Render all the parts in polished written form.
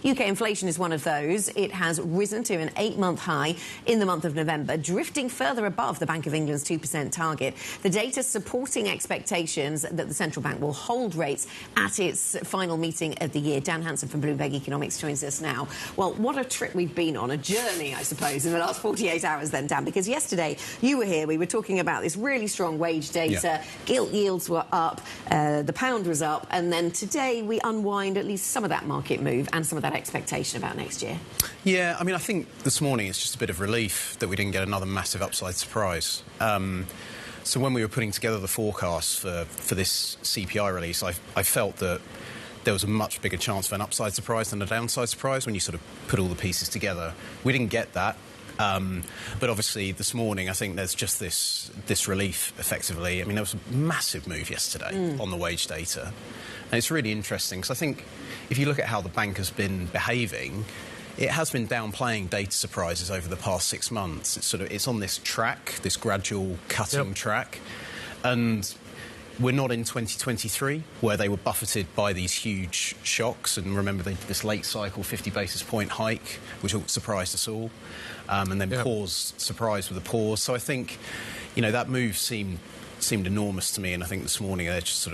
UK inflation is one of those. It has risen to an 8-month high in the month of November, drifting further above the Bank of England's 2% target. The data supporting expectations that the central bank will hold rates at its final meeting of the year. Dan Hanson from Bloomberg Economics joins us now. Well, what a trip we've been on, a journey, I suppose, in the last 48 hours then, Dan, because yesterday you were here, we were talking about this really strong wage data, gilt yields were up, the pound was up, and then today we unwind at least some of that market move and some of that expectation about next year. Yeah, I mean, I think this morning it's just a bit of relief that we didn't get another massive upside surprise. So when we were putting together the forecast for this CPI release, I felt that there was a much bigger chance of an upside surprise than a downside surprise when you sort of put all the pieces together. We didn't get that. But obviously this morning I think there's just this relief, effectively. I mean, there was a massive move yesterday on the wage data. And it's really interesting because I think if you look at how the bank has been behaving, it has been downplaying data surprises over the past 6 months. It's on this track, this gradual cutting track. And we're not in 2023, where they were buffeted by these huge shocks. And remember, they did this late cycle 50 basis point hike, which surprised us all. And then surprised with a pause. So I think, you know, that move seemed enormous to me. And I think this morning they're just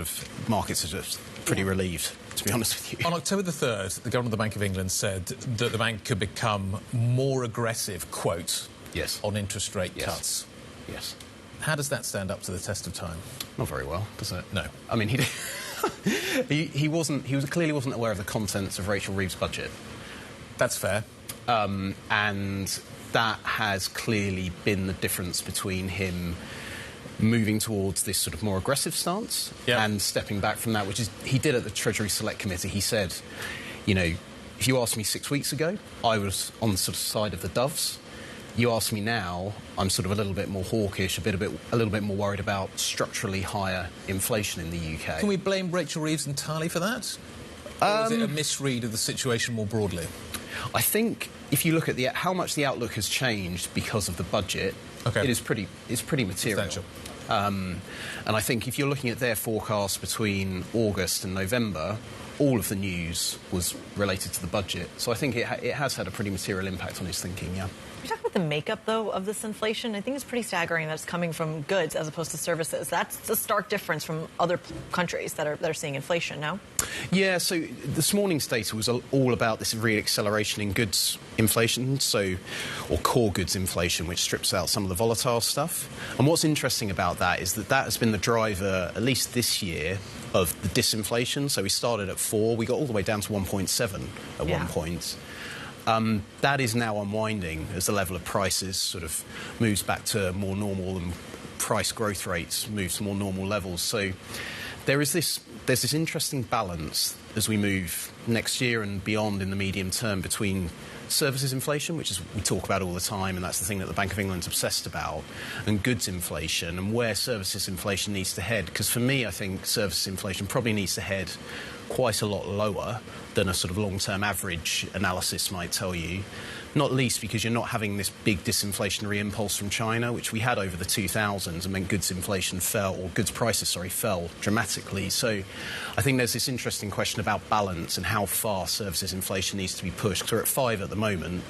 markets are just pretty relieved, to be honest with you. On October the 3rd, the Governor of the Bank of England said that the bank could become more aggressive, quote, on interest rate cuts. Yes. How does that stand up to the test of time? Not very well, does it? No. I mean, he clearly wasn't aware of the contents of Rachel Reeves' budget. That's fair. And that has clearly been the difference between him moving towards this sort of more aggressive stance and stepping back from that, which is he did at the Treasury Select Committee. He said, you know, if you asked me 6 weeks ago, I was on the sort of side of the doves. You ask me now, I'm sort of a little bit more hawkish, a little bit more worried about structurally higher inflation in the UK. Can we blame Rachel Reeves entirely for that? Or is it a misread of the situation more broadly? I think if you look at how much the outlook has changed because of the budget, it's pretty material. And I think if you're looking at their forecast between August and November, all of the news was related to the budget. So I think it has had a pretty material impact on his thinking, yeah. Can you talk about the makeup, though, of this inflation? I think it's pretty staggering that it's coming from goods as opposed to services. That's a stark difference from other countries that are seeing inflation now. Yeah, so this morning's data was all about this re-acceleration in goods inflation, or core goods inflation, which strips out some of the volatile stuff. And what's interesting about that is that has been the driver, at least this year, of the disinflation. So we started at 4, we got all the way down to 1.7 at one point. That is now unwinding as the level of prices sort of moves back to more normal and price growth rates move to more normal levels. So there's this interesting balance as we move next year and beyond in the medium term between services inflation, which is we talk about all the time, and that's the thing that the Bank of England's obsessed about, and goods inflation, and where services inflation needs to head. Because for me, I think services inflation probably needs to head quite a lot lower than a sort of long-term average analysis might tell you, not least because you're not having this big disinflationary impulse from China, which we had over the 2000s, and meant goods inflation goods prices fell dramatically. So I think there's this interesting question about balance and how far services inflation needs to be pushed. Because we're at 5 at the moment.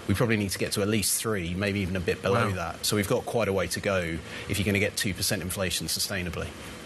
We probably need to get to at least 3, maybe even a bit below that. So we've got quite a way to go if you're going to get 2% inflation sustainably.